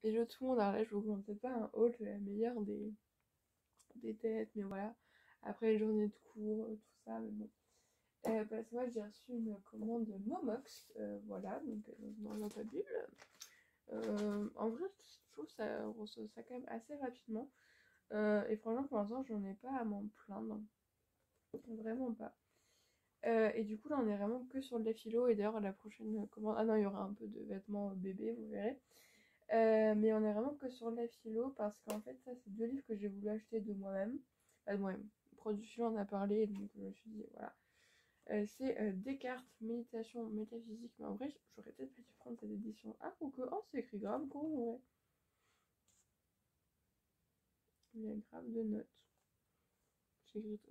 Hello tout le monde, alors là je vous recommande peut-être pas un haul de la meilleure des têtes, mais voilà. Après les journées de cours, tout ça, mais bon. Parce que moi j'ai reçu une commande Momox, voilà, donc dans ta bulle. En vrai, je trouve que ça reçoit ça quand même assez rapidement. Et franchement, pour l'instant, j'en ai pas à m'en plaindre. Vraiment pas. Et du coup, là, on est vraiment que sur de la philo. Et d'ailleurs, la prochaine commande. Ah non, il y aura un peu de vêtements bébés, vous verrez. Mais on est vraiment que sur la philo parce qu'en fait, ça, c'est deux livres que j'ai voulu acheter de moi-même. Pas de moi-même. Produit philo en a parlé, donc je me suis dit, voilà. C'est Descartes, méditation, métaphysique. Mais en vrai, j'aurais peut-être pas dû prendre cette édition. Ah, ou que, oh, c'est écrit grave gros, en vrai. Il y a grave de notes.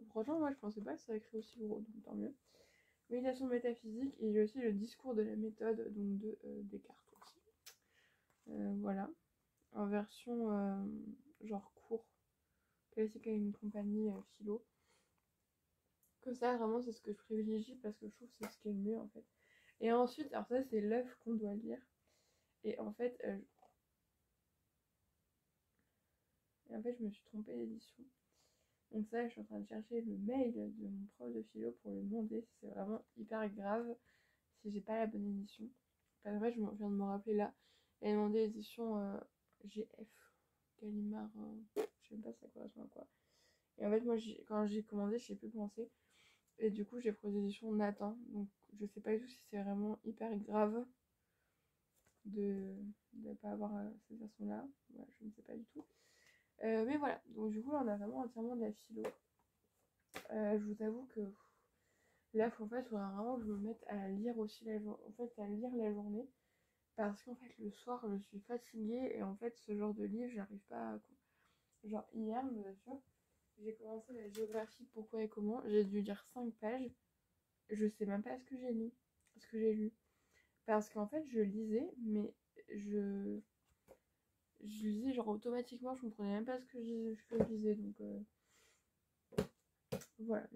Franchement, moi, je pensais pas que ça écrit aussi gros, donc tant mieux. Méditation métaphysique, et il y a aussi le discours de la méthode, donc de Descartes aussi. Voilà. En version genre court, classique avec une compagnie philo. Que ça, vraiment, c'est ce que je privilégie parce que je trouve que c'est ce qui est le mieux en fait. Et ensuite, alors ça, c'est l'œuvre qu'on doit lire. Et en fait, je me suis trompée d'édition. Donc ça, je suis en train de chercher le mail de mon prof de philo pour lui demander si c'est vraiment hyper grave si j'ai pas la bonne édition. Enfin, en fait, je viens de me rappeler là. Elle a demandé l'édition GF, Gallimard, je sais même pas ça correspond à quoi. Et en fait, moi, quand j'ai commandé, je sais plus penser. Et du coup, j'ai pris l'édition Nathan. Donc, je sais pas du tout si c'est vraiment hyper grave de ne pas avoir cette version-là. Voilà, je ne sais pas du tout. Mais voilà. Donc, du coup, là, on a vraiment entièrement de la philo. Je vous avoue que là, en fait, il faudra vraiment que je me mette à lire aussi en fait, à lire la journée. Parce qu'en fait, le soir, je suis fatiguée. Et en fait, ce genre de livre, j'arrive pas à. Genre, hier, je vous assure, j'ai commencé la géographie, pourquoi et comment. J'ai dû lire 5 pages. Je sais même pas ce que j'ai lu. Parce qu'en fait, je lisais, mais je, je lisais genre automatiquement, je comprenais même pas ce que je lisais. Donc voilà.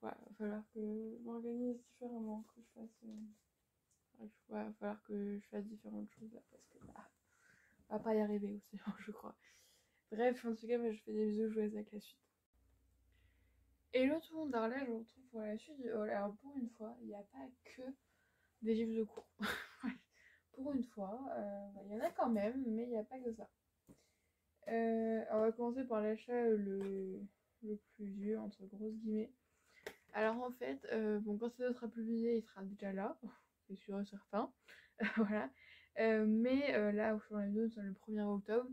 Voilà, il va falloir que je m'organise différemment, que je fasse. Va falloir que je fasse différentes choses là, parce que bah, on va pas y arriver aussi, je crois. Bref, en tout cas, moi, je fais des bisous joueuses avec la suite. Hello tout le monde, alors là, je vous retrouve pour la suite du haul. Alors pour une fois, il n'y a pas que des livres de cours. Pour une fois, il y en a quand même, mais il n'y a pas que ça. On va commencer par l'achat le plus vieux, entre grosses guillemets. Alors en fait, bon, quand ça sera publié, il sera déjà là, c'est sûr et certain. Voilà. Mais là, où je suis dans la vidéo, c'est le 1er octobre.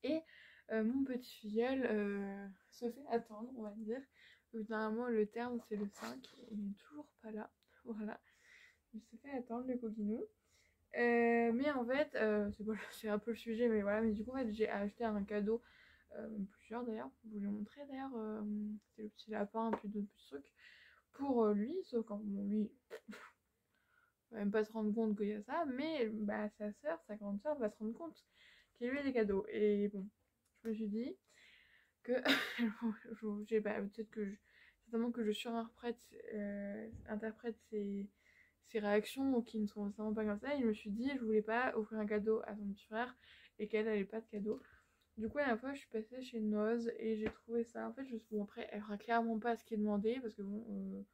Et mon petit filleul se fait attendre, on va dire. Donc, normalement, le terme, c'est le 5. Il n'est toujours pas là. Voilà. Il se fait attendre, le coquinou. Mais en fait, c'est un peu le sujet, mais voilà. Mais du coup, en fait, j'ai acheté un cadeau, plusieurs d'ailleurs. Je vous l'ai montré d'ailleurs. C'est le petit lapin, puis d'autres petits trucs. Pour lui, sauf quand bon, lui, il va même pas se rendre compte qu'il y a ça. Mais bah, sa soeur, sa grande soeur, va se rendre compte qu'il lui a des cadeaux. Et bon, je me suis dit que j'ai peut-être que certainement que je surinterprète interprète ses réactions ou qui ne sont vraiment pas comme ça. Et je me suis dit, je voulais pas offrir un cadeau à son petit frère et qu'elle n'avait pas de cadeau. Du coup, à la fois, je suis passée chez Noz et j'ai trouvé ça. En fait, bon, après, elle fera clairement pas ce qui est demandé parce que bon,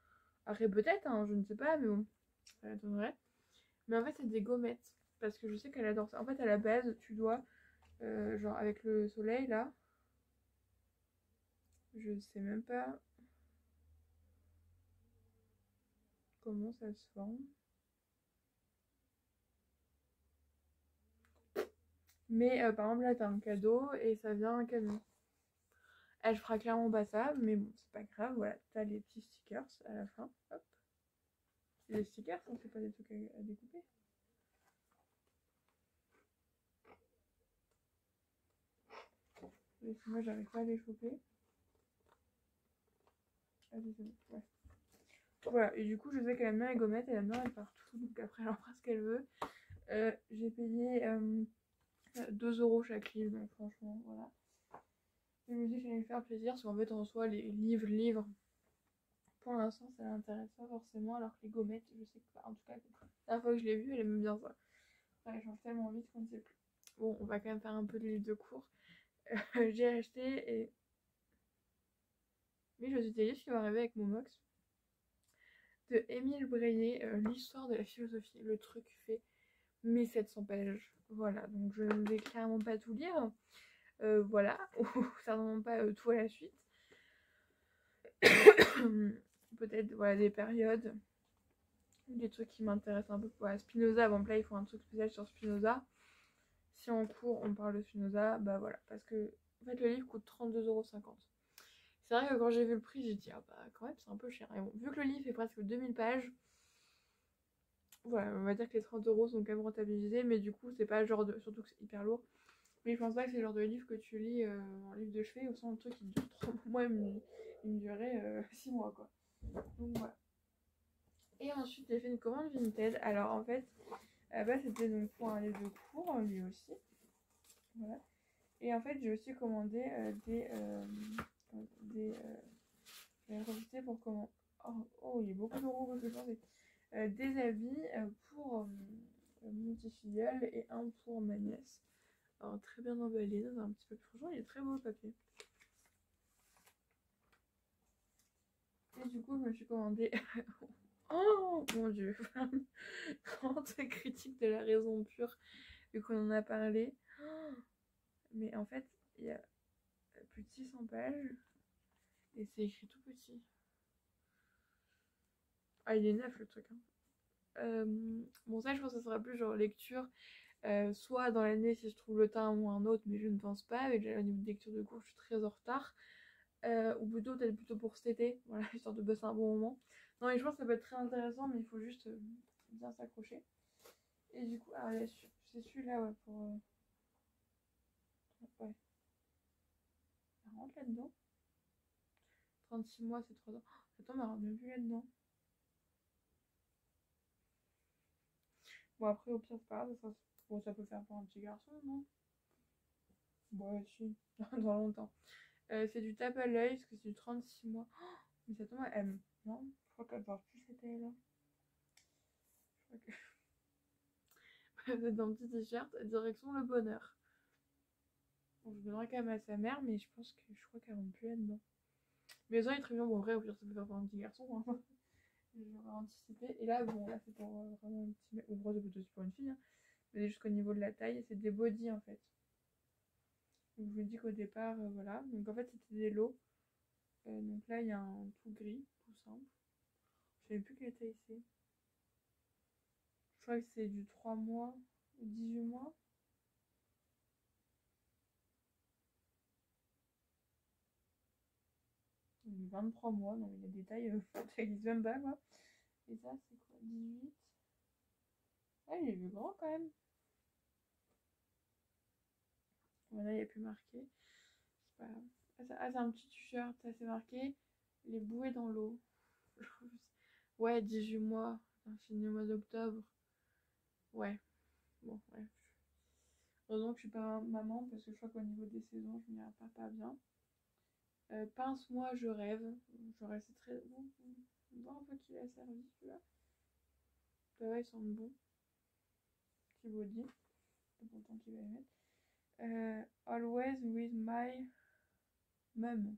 après, peut-être, hein, je ne sais pas, mais bon, ça m'étonnerait. Mais en fait, c'est des gommettes parce que je sais qu'elle adore ça. En fait, à la base, tu dois, genre, avec le soleil là, je sais même pas comment ça se forme. Mais par exemple, là, t'as un cadeau et ça vient un camion. Elle fera clairement pas ça, mais bon, c'est pas grave. Voilà, t'as les petits stickers à la fin. Hop. C'est des stickers, hein, c'est pas des trucs à découper. Mais moi, j'arrive pas à les choper. Ah, désolé. Ouais. Voilà, et du coup, je sais qu'elle aime bien les gommettes, elle aime bien aller partout. Donc après, elle en fera ce qu'elle veut. J'ai payé 2 € chaque livre, donc franchement, voilà. Je me dis que j'allais lui faire plaisir, parce qu'en fait, en soi, les livres, pour l'instant, ça l'intéresse pas forcément, alors que les gommettes, je sais que, en tout cas, la dernière fois que je l'ai vue, elle aime bien ça. Ça change tellement vite qu'on ne sait plus. Bon, on va quand même faire un peu de livre de cours. J'ai acheté et... Oui, je suis dit ce qui va arriver avec mon mox. De Émile Breillet, l'histoire de la philosophie. Le truc fait 1700 pages. Voilà, donc je ne vais clairement pas tout lire. Voilà, ou certainement pas tout à la suite. Peut-être voilà, des périodes, des trucs qui m'intéressent un peu. Voilà, Spinoza, bon là il faut un truc spécial sur Spinoza. Si en cours on parle de Spinoza, bah voilà, parce que en fait le livre coûte 32,50 €. C'est vrai que quand j'ai vu le prix, j'ai dit ah bah quand même c'est un peu cher. Et bon, vu que le livre fait presque 2000 pages, voilà, on va dire que les 30 € sont quand même rentabilisés, mais du coup c'est pas le genre de... Surtout que c'est hyper lourd. Mais je pense pas que c'est le genre de livre que tu lis en livre de chevet, ou sans le truc qui dure 3 mois. Moi il me durait 6 mois quoi. Donc voilà. Et ensuite j'ai fait une commande Vinted. Alors en fait, à la base c'était donc pour un livre de cours, lui aussi. Voilà. Et en fait j'ai aussi commandé j'ai profité pour comment... Oh, il y a beaucoup d'euros parce que je pensais. Des habits pour mon petit filleul et un pour ma nièce. Alors très bien emballé dans un petit papier. Franchement il est très beau le papier. Et du coup je me suis commandé... Oh mon dieu. Grande critique de la raison pure vu qu'on en a parlé. Mais en fait il y a plus de 600 pages et c'est écrit tout petit. Ah il est neuf le truc hein. Bon ça je pense que ça sera plus genre lecture soit dans l'année si je trouve le temps ou un autre, mais je ne pense pas. Mais déjà au niveau de lecture de cours je suis très en retard, ou plutôt peut-être plutôt pour cet été, voilà, histoire de bosser un bon moment. Non mais je pense que ça peut être très intéressant, mais il faut juste bien s'accrocher. Et du coup alors c'est celui-là ouais, pour ouais, ça rentre là-dedans. 36 mois c'est 3 ans. Oh, attends mais elle rentre même plus là-dedans. Bon après au pire c'est pas grave, bon, ça peut faire pour un petit garçon, non? Bon ouais, si, dans longtemps. C'est du tape à l'œil parce que c'est du 36 mois. Oh, mais ça tombe, elle... Non, je crois qu'elle porte plus cette taille là. Je crois que... Vous êtes dans un petit t-shirt, direction le bonheur. Bon, je donnerai quand même à sa mère, mais je pense que je crois qu'elle rentre plus là-dedans. Mais ça il est très bien, bon vrai, au pire ça peut faire pour un petit garçon. Hein. J'aurais anticipé. Et là, bon, là c'est pour vraiment un petit mec. Ou gros, c'est plutôt aussi pour une fille. Hein. Mais jusqu'au niveau de la taille, c'est des bodys en fait. Donc je me dis qu'au départ, voilà. Donc en fait, c'était des lots. Donc là, il y a un tout gris, tout simple. Je sais plus quelle taille c'est. Je crois que c'est du 3 mois, 18 mois. Du 23 mois, non mais il y a des tailles, ça existe même pas quoi. Et ça, c'est quoi? 18. Ah, il est vu grand quand même. Voilà, il n'y a plus marqué. C'est pas grave. Ah, c'est un petit t-shirt, ça c'est marqué. Les bouées dans l'eau. Ouais, 18 mois. Fini au mois d'octobre. Ouais, bon, ouais. Heureusement que je suis pas maman parce que je crois qu'au niveau des saisons, je m'y repars pas bien. Pince-moi, je rêve. Je reste très bon. On voit un peu qui l'a servi celui-là. Ça va, il sent bon. Petit body. C'est pourtant qu'il va y mettre. Always with my mum.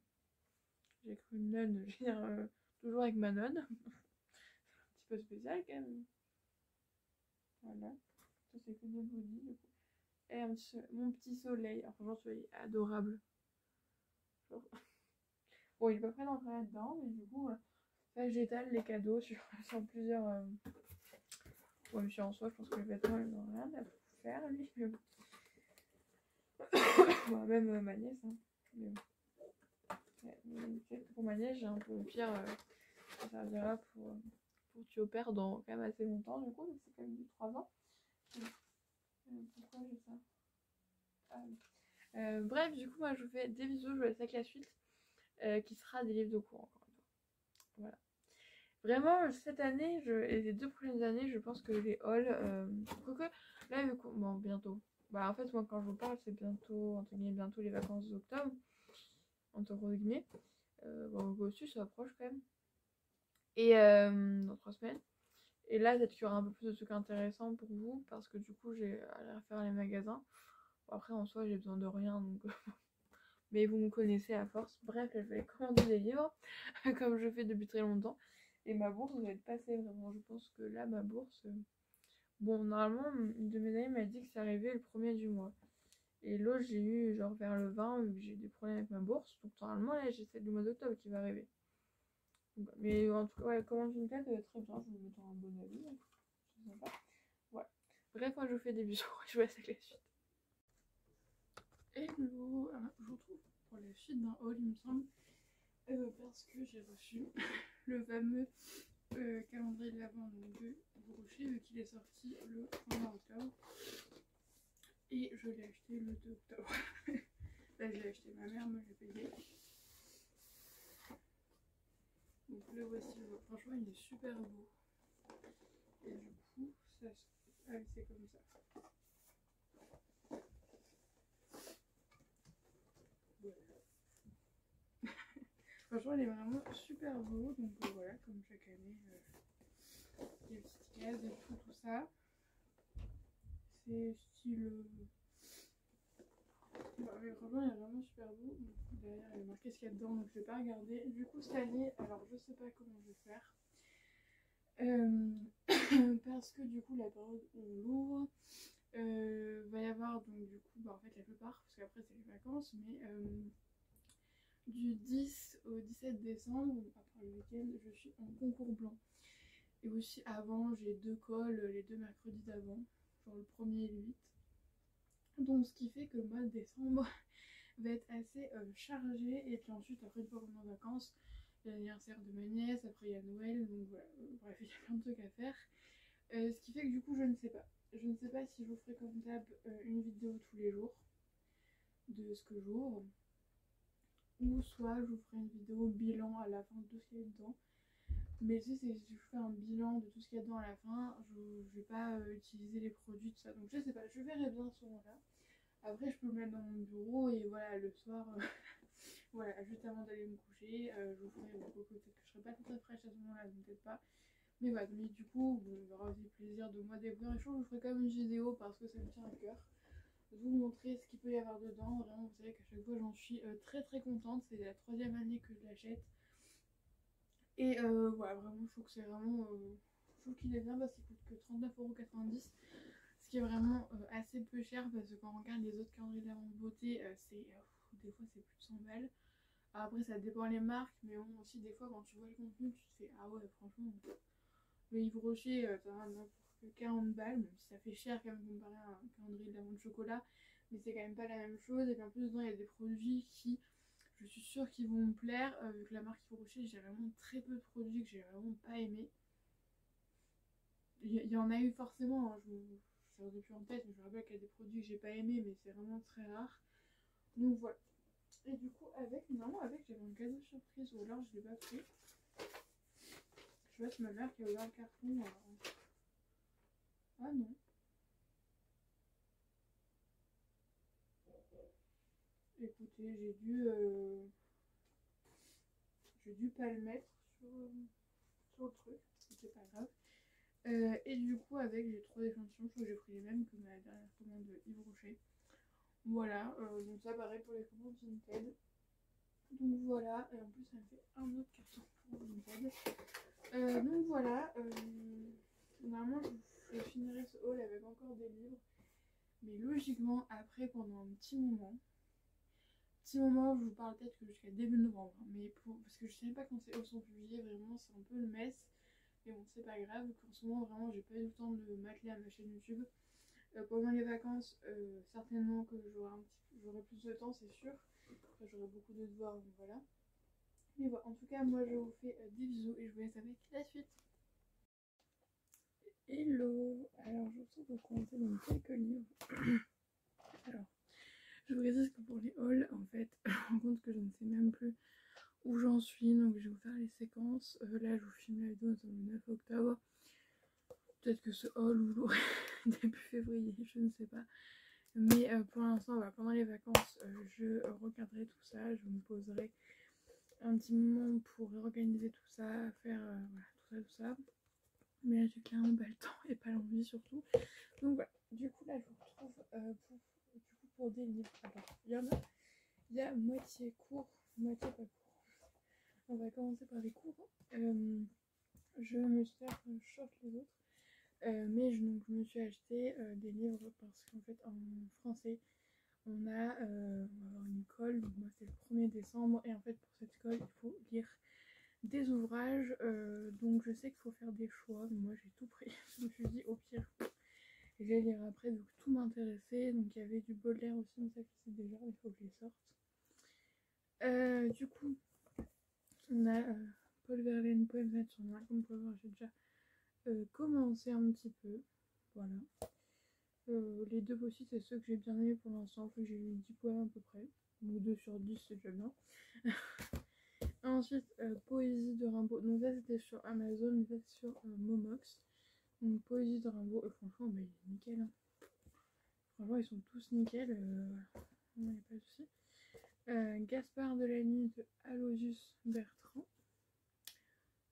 J'ai cru nonne. Je veux dire, toujours avec ma nonne. Un petit peu spécial quand même. Voilà. Ça, c'est que des body du coup. Et mon petit soleil. Alors, franchement, celui-là est adorable. Genre... Bon, il est pas prêt d'entrer là-dedans, mais du coup, là, j'étale les cadeaux sur plusieurs. Ouais, mais en soi, je pense que les vêtements, ils n'ont rien à faire, lui. Mais bon. Bon, même ma nièce, hein. Mais bon. Ouais, pour ma nièce, j'ai un peu au pire. Ça servira pour tu opères dans quand même assez longtemps, du coup, c'est quand même du 3 ans. Pourquoi j'ai ça? Bref, du coup, moi, je vous fais des bisous. Je vous laisse avec la suite, qui sera des livres de cours, encore une fois. Voilà. Vraiment, cette année, et les 2 prochaines années, je pense que les hauls... Quoique, là, bon, bientôt. Bah, en fait, moi, quand je vous parle, c'est bientôt, entre guillemets, bientôt les vacances d'octobre. Entre guillemets. Bon, aussi, ça approche quand même. Et dans 3 semaines. Et là, peut-être qu'il y aura un peu plus de trucs intéressants pour vous, parce que du coup, j'ai à faire les magasins. Bon, après, en soi, j'ai besoin de rien, donc... mais vous me connaissez à force. Bref, là, je vais commander des livres, comme je fais depuis très longtemps. Et ma bourse va être passée, vraiment. Je pense que là, ma bourse... Bon, normalement, une de mes amies m'a dit que ça arrivait le premier du mois. Et l'autre, j'ai eu genre vers le 20, vu que j'ai eu des problèmes avec ma bourse. Donc, normalement, là, j'ai celle du mois d'octobre qui va arriver. Mais en tout cas, ouais, commande une tête, très bien. Je vais mettre un bon avis. C'est sympa. Voilà. Bref, moi, je vous fais des bisous. Je vous laisse avec la suite. Hello! Alors, je vous retrouve pour la suite d'un haul, il me semble. Parce que j'ai reçu le fameux calendrier de l'Avent de Brochet, vu qu'il est sorti le 1er octobre. Et je l'ai acheté le 2 octobre. Là, je l'ai acheté, ma mère me l'a payé. Donc le voici, franchement il est super beau. Et du coup, ça c'est comme ça. Voilà. Franchement il est vraiment super beau. Donc voilà, comme chaque année, les petites cases et tout ça. C'est style... Bah, mais franchement il est vraiment super beau. Derrière il y a marqué ce qu'il y a dedans, donc je vais pas regarder. Du coup cette année, alors je sais pas comment je vais faire. Parce que du coup la période où on l'ouvre, va y avoir donc du coup en fait la plupart, parce qu'après c'est les vacances, mais du 10 au 17 décembre, à part le week-end, je suis en concours blanc. Et aussi avant j'ai 2 cols les 2 mercredis d'avant, genre le 1er et le 8. Donc ce qui fait que le mois de décembre va être assez chargé. Et puis ensuite après une fois qu'on est en vacances, il y a l'anniversaire de ma nièce, après il y a Noël, donc voilà, bref il y a plein de trucs à faire. Ce qui fait que du coup je ne sais pas. Je ne sais pas si je vous ferai comme d'hab une vidéo tous les jours de ce que j'ouvre, ou soit je vous ferai une vidéo bilan à la fin de tout ce qu'il y a dedans. Mais si je fais un bilan de tout ce qu'il y a dedans à la fin, je vais pas utiliser les produits, tout ça. Donc je sais pas, je verrai bien ce moment-là. Après je peux le mettre dans mon bureau et voilà, le soir, voilà, juste avant d'aller me coucher, je vous ferai peut-être que je serai pas très fraîche à ce moment-là, donc peut-être pas. Mais voilà, mais du coup, bon, il y aura aussi le plaisir de moi découvrir les choses. Je vous ferai quand même une vidéo parce que ça me tient à cœur. De vous montrer ce qu'il peut y avoir dedans. Vraiment, vous savez qu'à chaque fois, j'en suis très très contente. C'est la 3e année que je l'achète. Et voilà, vraiment, je trouve que c'est vraiment. Je trouve qu'il est bien parce qu'il coûte que 39,90 €. Ce qui est vraiment assez peu cher parce que quand on regarde les autres calendriers de l'Avent de beauté, des fois c'est plus de 100 balles. Après, ça dépend les marques, mais bon, aussi des fois, quand tu vois le contenu, tu te fais ah ouais, franchement. Le Yves Rocher, ça va pour que 40 balles, même si ça fait cher quand même comparé à un calendrier de l'Avent de chocolat, mais c'est quand même pas la même chose. Et puis en plus, dedans, il y a des produits qui, je suis sûre qu'ils vont me plaire, vu que la marque Yves Rocher, j'ai vraiment très peu de produits que j'ai vraiment pas aimé. Il y en a eu forcément, hein, ça aurait plus en tête, mais je me rappelle qu'il y a des produits que j'ai pas aimé, mais c'est vraiment très rare. Donc voilà. Et du coup, normalement, j'avais un cadeau surprise, ou alors je l'ai pas pris. Je vois, c'est ma mère qui a ouvert le carton. Ah non. Écoutez, j'ai dû pas le mettre sur le truc, c'est pas grave. Et du coup, j'ai 3 échantillons, je crois que j'ai pris les mêmes que ma dernière commande de Yves Rocher. Voilà, donc ça pareil pour les commandes Vinted. Donc voilà, et en plus ça me fait un autre carton pour Vinted. Donc voilà, normalement je finirai ce haul avec encore des livres. Mais logiquement, après, pendant un petit moment, je vous parle peut-être que jusqu'à début novembre, hein, mais parce que je sais pas quand ces hauls sont publiés, vraiment c'est un peu le mess. Mais bon, c'est pas grave, en ce moment vraiment j'ai pas eu le temps de m'atteler à ma chaîne YouTube. Pendant les vacances, certainement que j'aurai plus de temps, c'est sûr. Après, j'aurai beaucoup de devoirs, donc voilà. Mais voilà, en tout cas, moi je vous fais des bisous et je vous laisse avec la suite. Hello! Alors, je vous retrouve pour commencer dans quelques livres. Alors, je vous précise que pour les hauls, en fait, je me rends compte que je ne sais même plus où j'en suis, donc je vais vous faire les séquences. Là, je vous filme la vidéo, nous sommes le 9 octobre. Peut-être que ce haul, vous l'aurez début février, je ne sais pas. Mais pour l'instant, pendant les vacances, je regarderai tout ça, je me poserai un petit moment pour réorganiser tout ça, faire voilà, tout ça. Mais là j'ai clairement pas le temps et pas l'envie surtout. Donc voilà, du coup là je vous retrouve pour des livres. Alors il y a moitié court, moitié pas court. On va commencer par les cours. Je me suis fait un short les autres. Mais donc, je me suis acheté des livres parce qu'en fait en français on va avoir une colle. Donc moi c'est le 1er décembre et en fait pour cette colle il faut lire des ouvrages. Donc je sais qu'il faut faire des choix. Mais moi j'ai tout pris. Je me suis dit au pire je vais lire après. Donc tout m'intéressait. Donc il y avait du Baudelaire aussi, mais ça je sais déjà, il faut que je les sorte. Du coup on a Paul Verlaine, Poèmes sur moi. Comme vous pouvez voir j'ai déjà commencé un petit peu. Voilà. Les deux aussi c'est ceux que j'ai bien aimés pour l'instant. J'ai lu 10 poèmes à peu près. Donc 2 sur 10 c'est déjà bien. Ensuite Poésie de Rimbaud. Donc ça c'était sur Amazon, mais ça c'est sur Momox. Donc Poésie de Rimbaud. Franchement bah, il est nickel. Hein. Franchement ils sont tous nickel. Il n'y a pas de soucis. Gaspard de la Nuit de Aloysius Bertrand.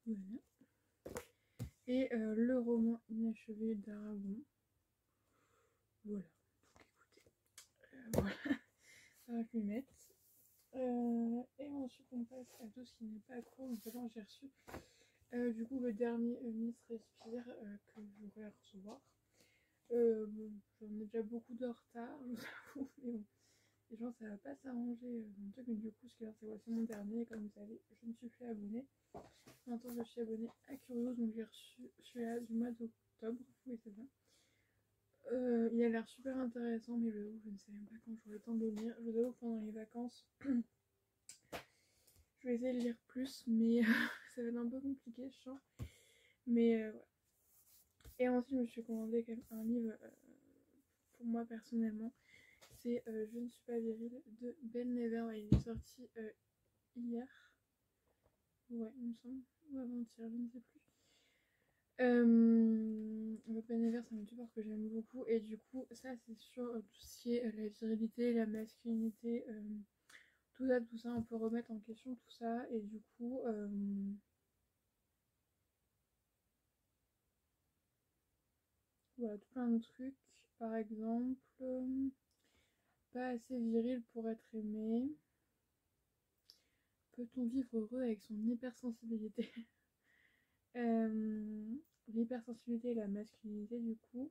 Voilà. Et le roman inachevé d'Aragon. Voilà. Donc écoutez. Voilà. Ça va plus mettre. Et ensuite on passe à tout ce qui n'est pas court. Donc d'abord j'ai reçu du coup le dernier Miss Respire que je voudrais recevoir. Bon, j'en ai déjà beaucoup de retard, je vous avoue, mais bon, les gens ça va pas s'arranger dans le truc, mais du coup ce qui c'est mon dernier, comme vous savez, je me suis fait abonner. Maintenant je suis abonnée à Curious, donc j'ai reçu celui-là du mois d'octobre, oui c'est ça. Il a l'air super intéressant, mais je ne sais même pas quand j'aurai le temps de le lire. Je vous avoue que pendant les vacances, je vais essayer de lire plus, mais ça va être un peu compliqué, je sens. Mais ouais. Et ensuite, je me suis commandé quand même un livre pour moi personnellement. C'est Je ne suis pas viril de Ben Never. Il est sorti hier. Ouais, il me semble. Ou avant-hier, je ne sais plus. Ben Never, c'est un youtubeur que j'aime beaucoup. Et du coup, ça, c'est sur tout ce qui est la virilité, la masculinité. Tout ça, on peut remettre en question tout ça. Et du coup, voilà, tout plein de trucs. Par exemple, pas assez viril pour être aimé. Peut-on vivre heureux avec son hypersensibilité? L'hypersensibilité et la masculinité, du coup.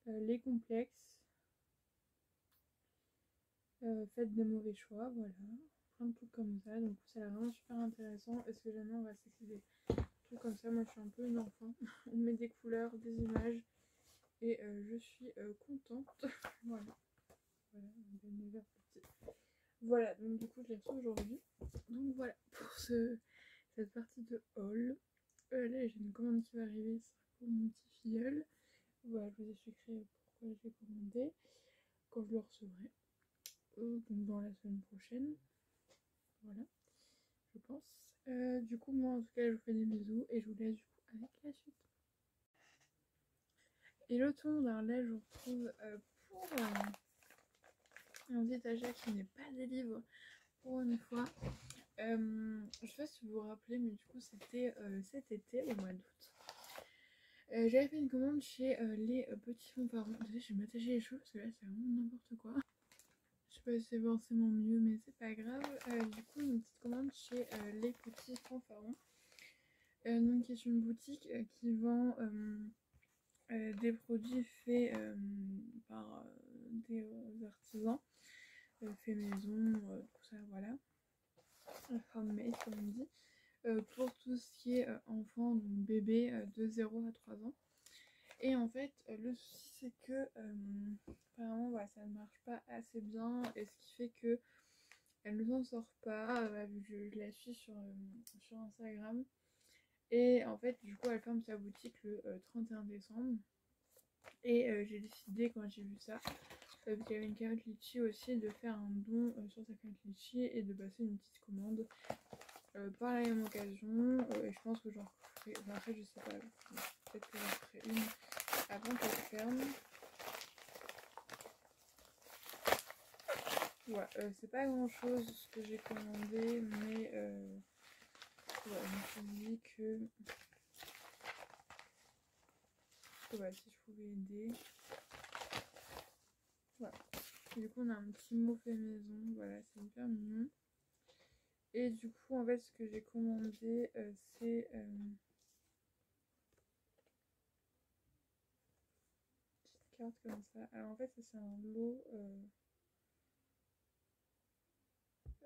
Les complexes. Faites des mauvais choix, voilà. Plein de trucs comme ça. Donc ça a l'air vraiment super intéressant. Est-ce que jamais on va s'exciter des trucs comme ça? Moi je suis un peu une enfant. On met des couleurs, des images. Et je suis contente. Voilà. Voilà, donc du coup je l'ai reçu aujourd'hui. Donc voilà pour cette partie de haul. Là j'ai une commande qui va arriver, ce sera pour mon petit filleul. Voilà, je vous expliquerai pourquoi j'ai commandé quand je le recevrai. Donc dans la semaine prochaine. Voilà, je pense. Du coup moi en tout cas je vous fais des bisous et je vous laisse du coup avec la suite. Hello tout le monde, alors là je vous retrouve pour un petit achat qui n'est pas des livres pour une fois. Je sais pas si vous vous rappelez, mais du coup c'était cet été au mois d'août. J'avais fait une commande chez les petits fanfarons. Désolée, je vais m'attacher les cheveux parce que là c'est vraiment n'importe quoi. Je sais pas si c'est forcément mieux, mais c'est pas grave. Du coup, une petite commande chez les petits fanfarons. Donc, c'est une boutique qui vend des produits faits par des artisans, faits maison, tout ça, voilà. Homemade, comme on dit. Pour tout ce qui est enfant, donc bébé de 0 à 3 ans. Et en fait, le souci c'est que apparemment voilà, ça ne marche pas assez bien, et ce qui fait que elle ne s'en sort pas. Je la suis sur Instagram. Et en fait, du coup, elle ferme sa boutique le 31 décembre. Et j'ai décidé, quand j'ai vu ça, parce qu'il y avait une cagnotte Litchi aussi, de faire un don sur sa cagnotte Litchi et de passer une petite commande par la même occasion. Et je pense que j'en ferai, enfin, après je sais pas, peut-être que j'en ferai une avant qu'elle ferme. Voilà, c'est pas grand chose ce que j'ai commandé, mais voilà, je me suis dit que que bah, si je pouvais aider. Voilà. Et du coup on a un petit mot fait maison, voilà, c'est hyper mignon. Et du coup en fait ce que j'ai commandé c'est petite carte comme ça. Alors en fait ça c'est un lot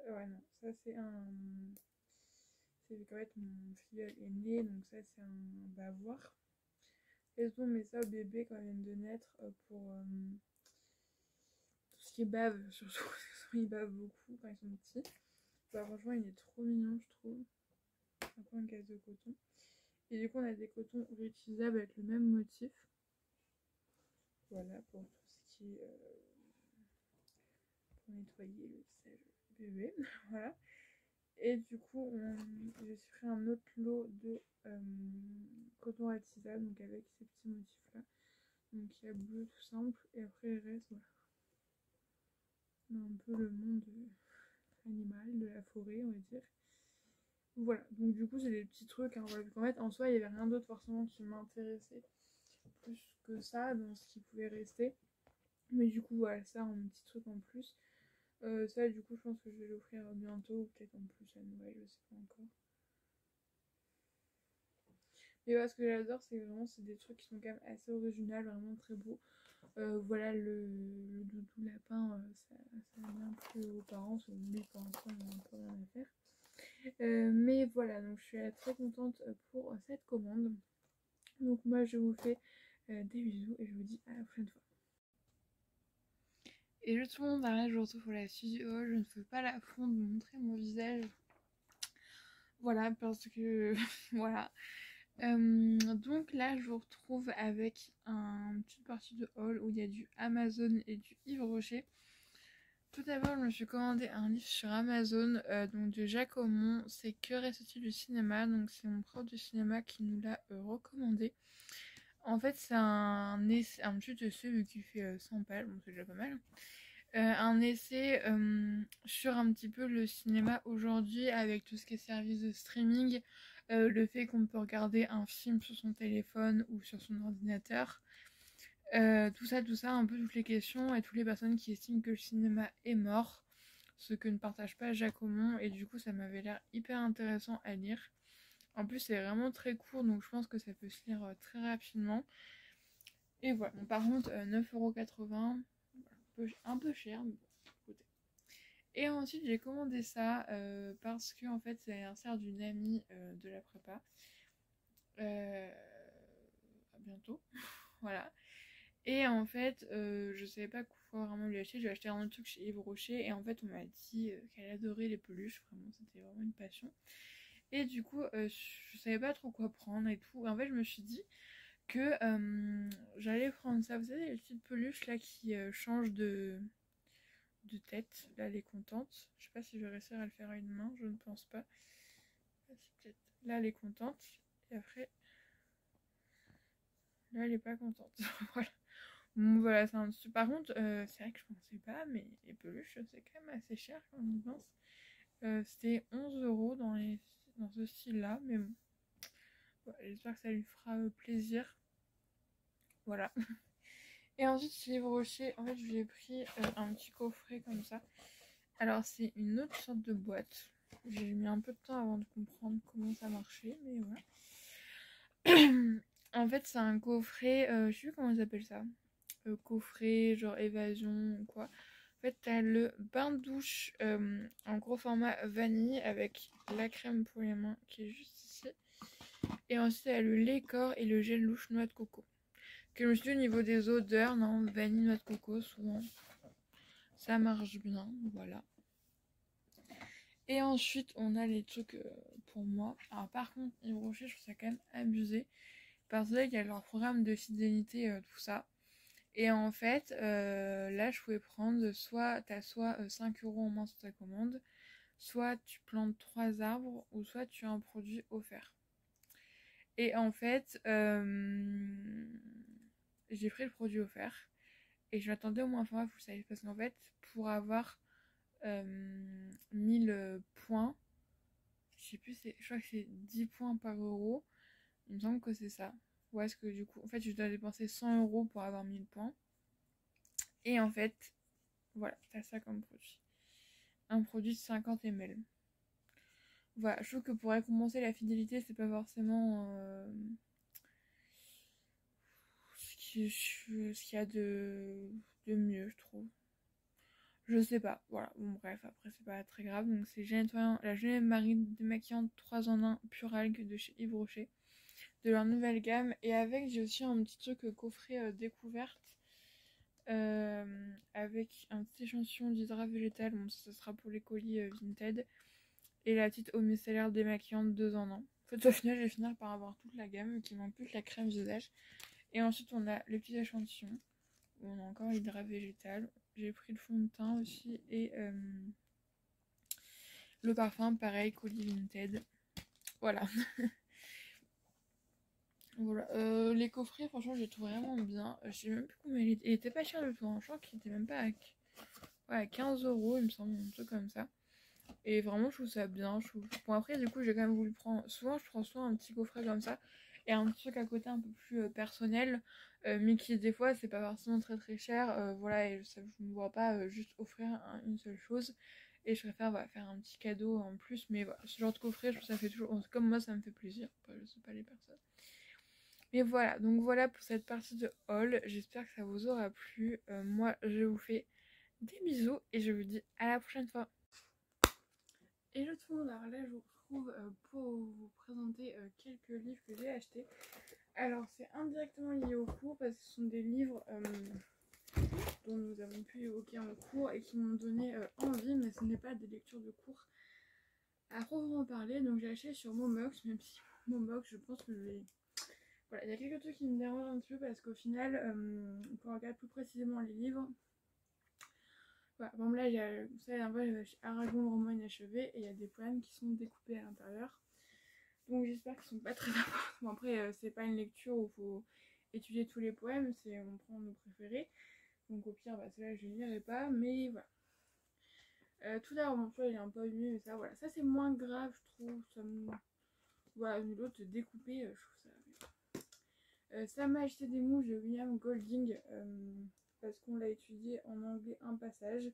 ouais non, ça c'est un... C'est qu'en fait mon filleul est né, donc ça c'est un bavoir. Et on met ça au bébé quand il vient de naître pour tout ce qui est bave, surtout parce qu'ils bavent beaucoup quand ils sont petits. Bah franchement il est trop mignon je trouve. Un peu une caisse de coton. Et du coup on a des cotons réutilisables avec le même motif. Voilà pour tout ce qui est pour nettoyer le visage bébé. Voilà. Et du coup j'ai pris un autre lot de coton réutilisable donc avec ces petits motifs là. Donc il y a bleu tout simple et après il reste voilà. On a un peu le monde animal de la forêt on va dire. Voilà, donc du coup c'est des petits trucs, hein, voilà, qu'en fait en soi il n'y avait rien d'autre forcément qui m'intéressait plus que ça dans ce qui pouvait rester. Mais du coup voilà, ça un petit truc en plus. Ça du coup je pense que je vais l'offrir bientôt, ou peut-être en plus à Noël, je sais pas encore. Mais voilà, ce que j'adore c'est vraiment c'est des trucs qui sont quand même assez originaux, vraiment très beaux. Voilà le doudou lapin, ça a bien plu aux parents, c'est lui pour l'instant il n'a un peu rien à faire. Mais voilà, donc je suis très contente pour cette commande. Donc moi je vous fais des bisous et je vous dis à la prochaine fois. Et tout le monde arrête, je vous retrouve pour la suite. Oh, je ne fais pas la fond de montrer mon visage. Voilà, parce que voilà. Donc là je vous retrouve avec une petite partie de haul où il y a du Amazon et du Yves Rocher. Tout d'abord, je me suis commandé un livre sur Amazon, donc de Jacques Aumont, c'est Que reste-t-il du cinéma, donc c'est mon prof de cinéma qui nous l'a recommandé. En fait, c'est un essai, un petit essai qui fait 100 pages, bon c'est déjà pas mal. Un essai sur un petit peu le cinéma aujourd'hui avec tout ce qui est service de streaming, le fait qu'on peut regarder un film sur son téléphone ou sur son ordinateur. Tout ça, un peu toutes les questions et toutes les personnes qui estiment que le cinéma est mort, ce que ne partage pas Jacques Aumont, et du coup ça m'avait l'air hyper intéressant à lire. En plus c'est vraiment très court donc je pense que ça peut se lire très rapidement. Et voilà, bon, par contre 9,80€, un peu cher, mais bon, écoutez. Et ensuite j'ai commandé ça parce que en fait c'est l'anniversaire d'une amie de la prépa. À bientôt, voilà. Et en fait, je savais pas quoi vraiment lui acheter. J'ai acheté un autre truc chez Yves Rocher. Et en fait, on m'a dit qu'elle adorait les peluches. Vraiment, c'était vraiment une passion. Et du coup, je savais pas trop quoi prendre et tout. Et en fait, je me suis dit que j'allais prendre ça. Vous savez, les petites peluches là qui changent de tête. Là, elle est contente. Je sais pas si je vais réussir à le faire à une main. Je ne pense pas. Là, elle est contente. Et après, là, elle est pas contente. Voilà. Bon, voilà, c'est un petit... Par contre, c'est vrai que je pensais pas, mais les peluches, c'est quand même assez cher quand on y pense. C'était 11€ dans ce style-là, mais bon. Voilà, j'espère que ça lui fera plaisir. Voilà. Et ensuite, chez Yves Rocher, en fait, je lui ai pris un petit coffret comme ça. Alors, c'est une autre sorte de boîte. J'ai mis un peu de temps avant de comprendre comment ça marchait, mais voilà. En fait, c'est un coffret, je sais plus comment ils appellent ça. Coffret, genre évasion ou quoi. En fait, t'as le bain de douche en gros format vanille avec la crème pour les mains qui est juste ici. Et ensuite, t'as le lait corps et le gel louche noix de coco. Que je me suis dit au niveau des odeurs, non, vanille, noix de coco, souvent ça marche bien, voilà. Et ensuite, on a les trucs pour moi. Alors, par contre, Yves Rocher, je trouve ça quand même abusé. Parce qu'il y a leur programme de fidélité, tout ça. Et en fait, là, je pouvais prendre t'as soit 5€ en moins sur ta commande, soit tu plantes 3 arbres, ou soit tu as un produit offert. Et en fait, j'ai pris le produit offert, et je m'attendais au moins, enfin, vous savez, parce qu'en fait, pour avoir 1000 points, je sais plus, je crois que c'est 10 points par euro, il me semble que c'est ça. Ou est-ce que du coup, en fait, je dois dépenser 100 € pour avoir 1000 points. Et en fait, voilà, t'as ça comme produit. Un produit de 50 ml. Voilà, je trouve que pour récompenser la fidélité, c'est pas forcément ce qu'il y a de mieux, je trouve. Je sais pas, voilà, bon bref, après c'est pas très grave. Donc c'est la gelée marine démaquillante 3 en 1 pure algue de chez Yves Rocher, de leur nouvelle gamme. Et avec, j'ai aussi un petit truc coffret découverte, avec un petit échantillon d'hydrat végétal, bon ça sera pour les colis Vinted, et la petite eau micellaire démaquillante 2 en 1. En fait au final je vais finir par avoir toute la gamme, qui manque plus que la crème visage. Et ensuite on a le petit échantillon, où on a encore l'hydrat végétal. J'ai pris le fond de teint aussi, et le parfum pareil, colis Vinted. Voilà. Voilà. Les coffrets, franchement, je les trouve vraiment bien. Je sais même plus combien il était pas cher du tout, hein. Je crois qu'il était même pas à 15 €, il me semble, un truc comme ça. Et vraiment, je trouve ça bien. Bon, après, du coup, j'ai quand même voulu prendre. Souvent, je prends souvent un petit coffret comme ça et un petit truc à côté un peu plus personnel, mais qui, des fois, c'est pas forcément très très cher. Voilà, et je me vois pas juste offrir une seule chose. Et je préfère voilà, faire un petit cadeau en plus. Mais voilà, ce genre de coffret, je trouve que ça fait toujours. Comme moi, ça me fait plaisir. Après, je sais pas les personnes. Mais voilà, donc voilà pour cette partie de haul. J'espère que ça vous aura plu. Moi, je vous fais des bisous et je vous dis à la prochaine fois. Hello tout le monde, alors là je vous retrouve pour vous présenter quelques livres que j'ai achetés. Alors c'est indirectement lié au cours parce que ce sont des livres dont nous avons pu évoquer en cours et qui m'ont donné envie, mais ce n'est pas des lectures de cours à proprement parler. Donc j'ai acheté sur Momox, même si Momox je pense que je vais... Voilà, il y a quelques trucs qui me dérangent un petit peu parce qu'au final, pour regarder plus précisément les livres, voilà, bon là, vous savez, un peu, j'ai acheté Aragon, le roman inachevé, et il y a des poèmes qui sont découpés à l'intérieur. Donc j'espère qu'ils sont pas très importants. Bon, après, c'est pas une lecture où il faut étudier tous les poèmes, on prend nos préférés. Donc au pire, bah, celle-là, je ne lirai pas, mais voilà. Tout d'abord, mon choix, il est un peu abîmé, mais ça, voilà. Ça, c'est moins grave, je trouve. Voilà, l'autre découpé, je trouve ça... Ça m'a acheté des mouches de William Golding, parce qu'on l'a étudié en anglais un passage.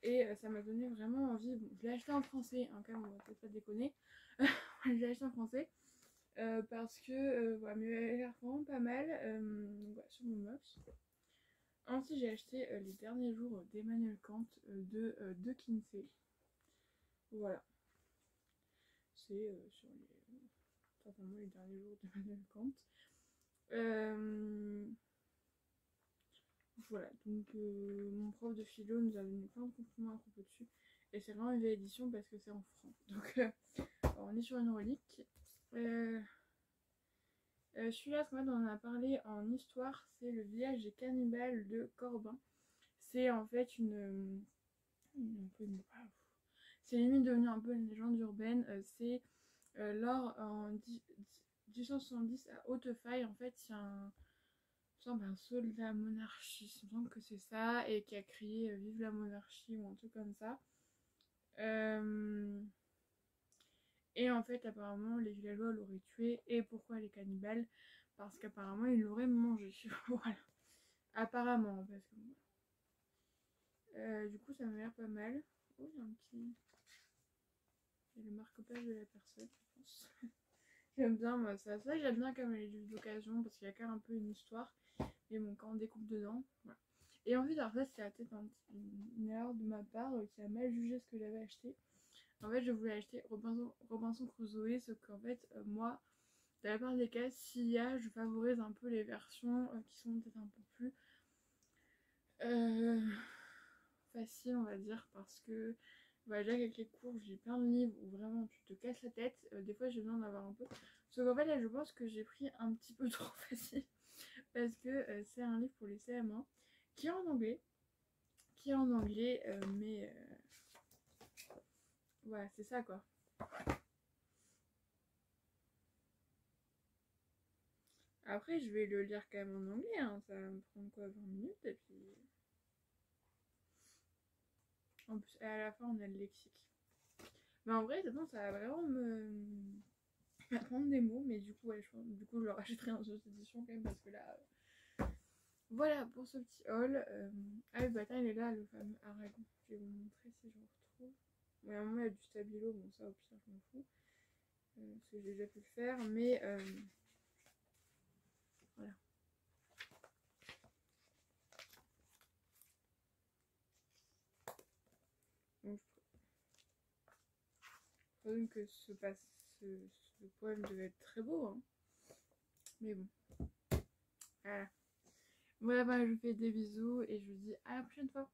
Et ça m'a donné vraiment envie. Bon, je l'ai acheté en français, hein, quand même, on va peut-être pas déconner. Je l'ai acheté en français parce que voilà, mais elle a l'air vraiment pas mal. Voilà, sur mon mox. Ensuite, j'ai acheté Les derniers jours d'Emmanuel Kant de Kinsey. Voilà. C'est certainement les derniers jours d'Emmanuel Kant. Voilà, donc mon prof de philo nous a donné plein de compliments à propos dessus. Et c'est vraiment une belle édition parce que c'est en franc. Donc on est sur une relique. Celui-là, on en a parlé en histoire, c'est le village des cannibales de Corbin. C'est en fait c'est limite devenu un peu une légende urbaine. C'est lors en 1870 à Hautefeuille, en fait, il y a un soldat monarchiste, il me semble que c'est ça, et qui a crié Vive la monarchie ou un truc comme ça. Et en fait, apparemment, les villageois l'auraient tué. Et pourquoi les cannibales? Parce qu'apparemment, ils l'auraient mangé. Voilà. Apparemment, parce que... du coup, ça m'a l'air pas mal. Oh, il y a un petit... Il y a le marque-page de la personne, je pense. J'aime bien, moi, ça. Ça, j'aime bien comme les livres d'occasion, parce qu'il y a quand même un peu une histoire. Et bon, quand on découpe dedans, voilà. Et ensuite, alors ça, c'est peut-être une erreur de ma part qui a mal jugé ce que j'avais acheté. En fait, je voulais acheter Robinson Crusoe, sauf qu'en fait, moi, dans la part des cas, s'il y a, je favorise un peu les versions qui sont peut-être un peu plus faciles, on va dire, parce que bah, déjà avec les cours, j'ai plein de livres où vraiment tu te casses la tête. Des fois, j'ai besoin d'en avoir un peu. Sauf qu'en fait, là, je pense que j'ai pris un petit peu trop facile, parce que c'est un livre pour les CM1 qui est en anglais, mais voilà, c'est ça quoi. Après, je vais le lire quand même en anglais, hein. Ça va me prendre quoi, 20 minutes, et puis... En plus, à la fin, on a le lexique. Mais en vrai, ça va vraiment apprendre des mots, mais du coup, ouais, du coup je le rachèterai en deuxième édition quand même parce que là. Voilà pour ce petit haul. Ah le bâtard il est là, le fameux Aragon. Je vais vous montrer si je le retrouve. Bon, à un moment il y a du stabilo, bon ça au pire je m'en fous. Parce que j'ai déjà pu le faire, mais voilà. Donc je présume que ce poème devait être très beau, hein. Mais bon. Voilà. Voilà, bah, je vous fais des bisous et je vous dis à la prochaine fois.